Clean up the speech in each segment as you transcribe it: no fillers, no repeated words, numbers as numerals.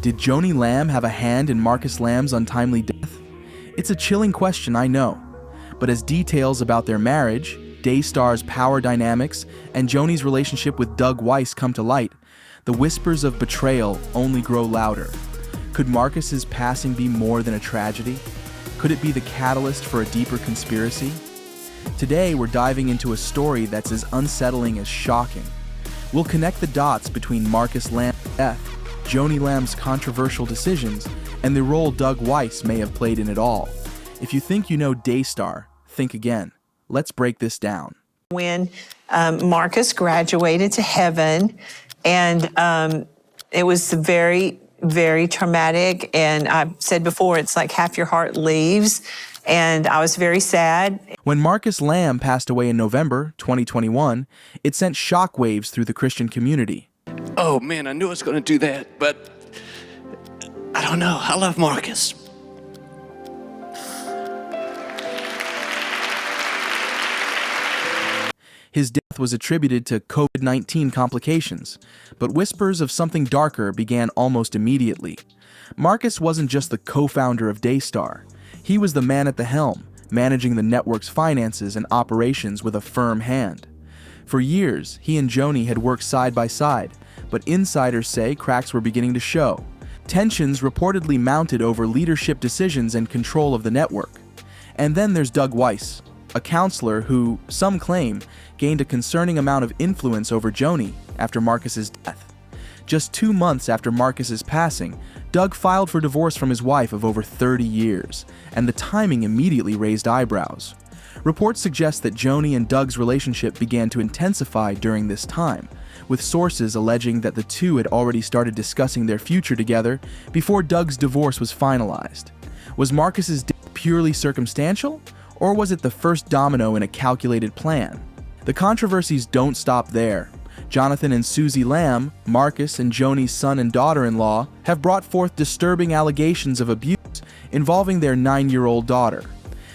Did Joni Lamb have a hand in Marcus Lamb's untimely death? It's a chilling question, I know. But as details about their marriage, Daystar's power dynamics, and Joni's relationship with Doug Weiss come to light, the whispers of betrayal only grow louder. Could Marcus's passing be more than a tragedy? Could it be the catalyst for a deeper conspiracy? Today, we're diving into a story that's as unsettling as shocking. We'll connect the dots between Marcus Lamb's death, Joni Lamb's controversial decisions, and the role Doug Weiss may have played in it all. If you think you know Daystar, think again. Let's break this down. When Marcus graduated to heaven, and it was very, very traumatic, and I've said before, it's like half your heart leaves, and I was very sad. When Marcus Lamb passed away in November 2021, it sent shockwaves through the Christian community. Oh man, I knew I was going to do that, but I don't know. I love Marcus. His death was attributed to COVID-19 complications, but whispers of something darker began almost immediately. Marcus wasn't just the co-founder of Daystar. He was the man at the helm, managing the network's finances and operations with a firm hand. For years, he and Joanie had worked side by side, but insiders say cracks were beginning to show. Tensions reportedly mounted over leadership decisions and control of the network. And then there's Doug Weiss, a counselor who, some claim, gained a concerning amount of influence over Joanie after Marcus's death. Just 2 months after Marcus's passing, Doug filed for divorce from his wife of over 30 years, and the timing immediately raised eyebrows. Reports suggest that Joanie and Doug's relationship began to intensify during this time, with sources alleging that the two had already started discussing their future together before Doug's divorce was finalized. Was Marcus's death purely circumstantial, or was it the first domino in a calculated plan? The controversies don't stop there. Jonathan and Susie Lamb, Marcus and Joanie's son and daughter-in-law, have brought forth disturbing allegations of abuse involving their 9-year-old daughter.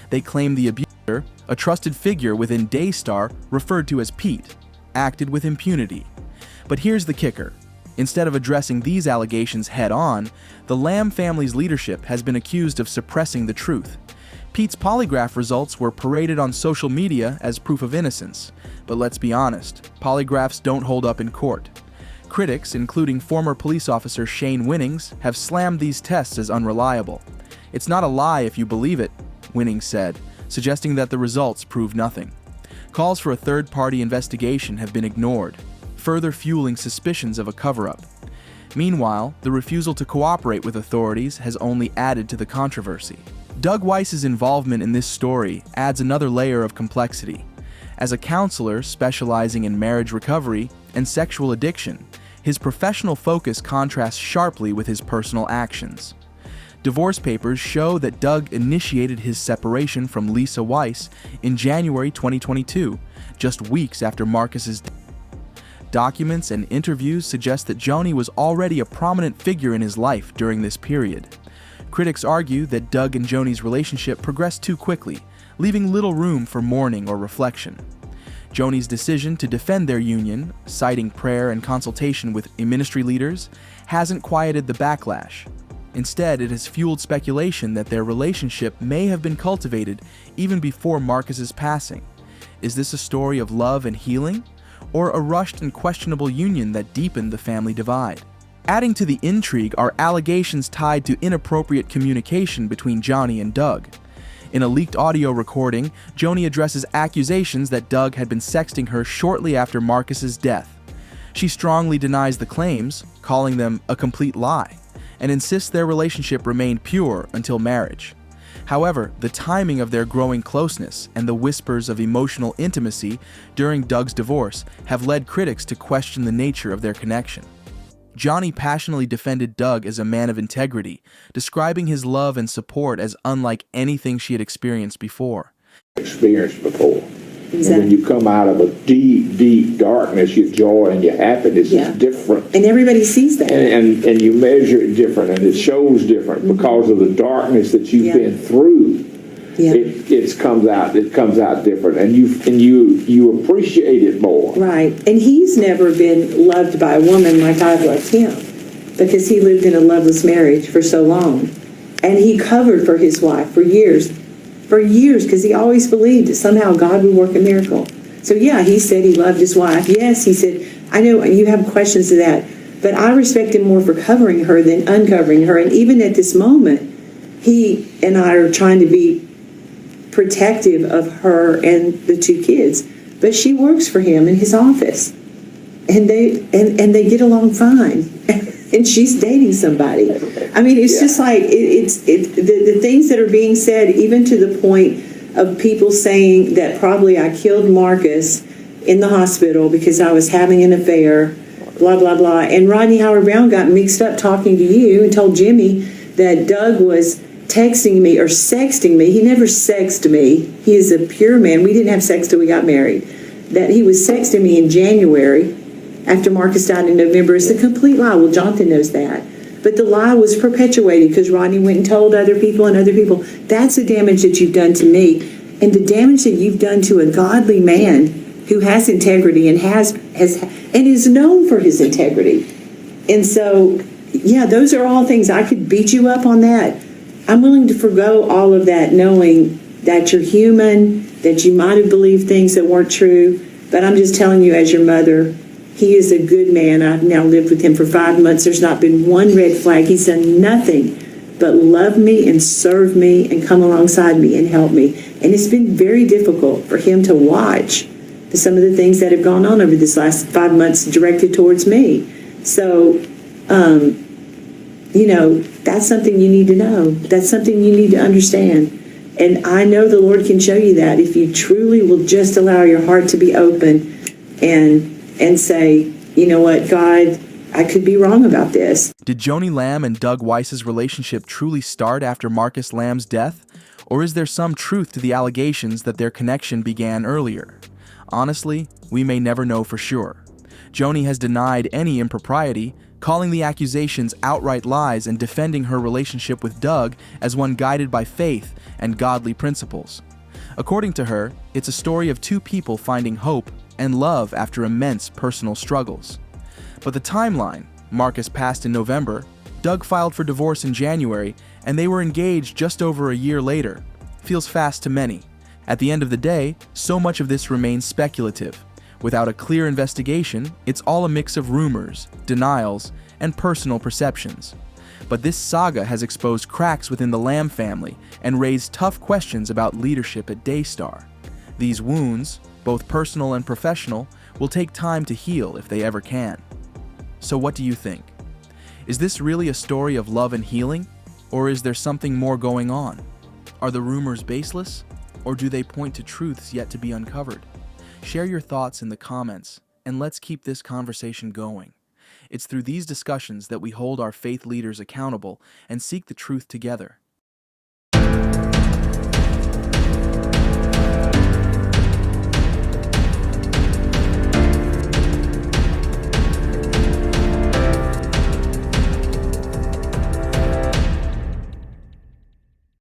They claim the abuser, a trusted figure within Daystar referred to as Pete, acted with impunity. But here's the kicker. Instead of addressing these allegations head-on, the Lamb family's leadership has been accused of suppressing the truth. Pete's polygraph results were paraded on social media as proof of innocence. But let's be honest, polygraphs don't hold up in court. Critics, including former police officer Shane Winnings, have slammed these tests as unreliable. It's not a lie if you believe it, Winnings said, suggesting that the results prove nothing. Calls for a third-party investigation have been ignored, further fueling suspicions of a cover-up. Meanwhile, the refusal to cooperate with authorities has only added to the controversy. Doug Weiss's involvement in this story adds another layer of complexity. As a counselor specializing in marriage recovery and sexual addiction, his professional focus contrasts sharply with his personal actions. Divorce papers show that Doug initiated his separation from Lisa Weiss in January 2022, just weeks after Marcus's death. Documents and interviews suggest that Joanie was already a prominent figure in his life during this period. Critics argue that Doug and Joanie's relationship progressed too quickly, leaving little room for mourning or reflection. Joanie's decision to defend their union, citing prayer and consultation with ministry leaders, hasn't quieted the backlash. Instead, it has fueled speculation that their relationship may have been cultivated even before Marcus's passing. Is this a story of love and healing, or a rushed and questionable union that deepened the family divide? Adding to the intrigue are allegations tied to inappropriate communication between Joanie and Doug. In a leaked audio recording, Joanie addresses accusations that Doug had been sexting her shortly after Marcus's death. She strongly denies the claims, calling them a complete lie, and insists their relationship remained pure until marriage. However, the timing of their growing closeness and the whispers of emotional intimacy during Doug's divorce have led critics to question the nature of their connection. Joanie passionately defended Doug as a man of integrity, describing his love and support as unlike anything she had experienced before. Exactly. And when you come out of a deep, deep darkness, your joy and your happiness is different. And everybody sees that. And you measure it different, and it shows different because of the darkness that you've been through. Yeah. It comes out different, and you appreciate it more. Right. And he's never been loved by a woman like I've loved him. because he lived in a loveless marriage for so long. And he covered for his wife for years, because he always believed that somehow God would work a miracle. So yeah, he said he loved his wife. Yes, he said, I know you have questions to that, but I respect him more for covering her than uncovering her. And even at this moment, he and I are trying to be protective of her and the 2 kids. But she works for him in his office. And they get along fine. And she's dating somebody. I mean, it's just like, the things that are being said, even to the point of people saying that probably I killed Marcus in the hospital because I was having an affair, blah, blah, blah. And Rodney Howard-Browne got mixed up talking to you and told Jimmy that Doug was texting me or sexting me. He never sexted me. He is a pure man. We didn't have sex till we got married. That he was sexting me in January after Marcus died in November is a complete lie. Well, Jonathan knows that. But the lie was perpetuated because Rodney went and told other people and other people. That's the damage that you've done to me. And the damage that you've done to a godly man who has integrity and has and is known for his integrity. And so, yeah, those are all things. I could beat you up on that. I'm willing to forgo all of that, knowing that you're human, that you might have believed things that weren't true. But I'm just telling you, as your mother, he is a good man. I've now lived with him for 5 months. There's not been one red flag. He's done nothing but love me and serve me and come alongside me and help me. And it's been very difficult for him to watch some of the things that have gone on over this last 5 months directed towards me. So, that's something you need to know. That's something you need to understand. And I know the Lord can show you that if you truly will just allow your heart to be open and say, you know what, God, I could be wrong about this. Did Joni Lamb and Doug Weiss's relationship truly start after Marcus Lamb's death? Or is there some truth to the allegations that their connection began earlier? Honestly, we may never know for sure. Joni has denied any impropriety, calling the accusations outright lies and defending her relationship with Doug as one guided by faith and godly principles. According to her, it's a story of 2 people finding hope and love after immense personal struggles. But the timeline, Marcus passed in November, Doug filed for divorce in January, and they were engaged just over a year later, feels fast to many. At the end of the day, so much of this remains speculative. Without a clear investigation, it's all a mix of rumors, denials, and personal perceptions. But this saga has exposed cracks within the Lamb family and raised tough questions about leadership at Daystar. These wounds, both personal and professional, will take time to heal if they ever can. So what do you think? Is this really a story of love and healing? Or is there something more going on? Are the rumors baseless? Or do they point to truths yet to be uncovered? Share your thoughts in the comments, and let's keep this conversation going. It's through these discussions that we hold our faith leaders accountable and seek the truth together.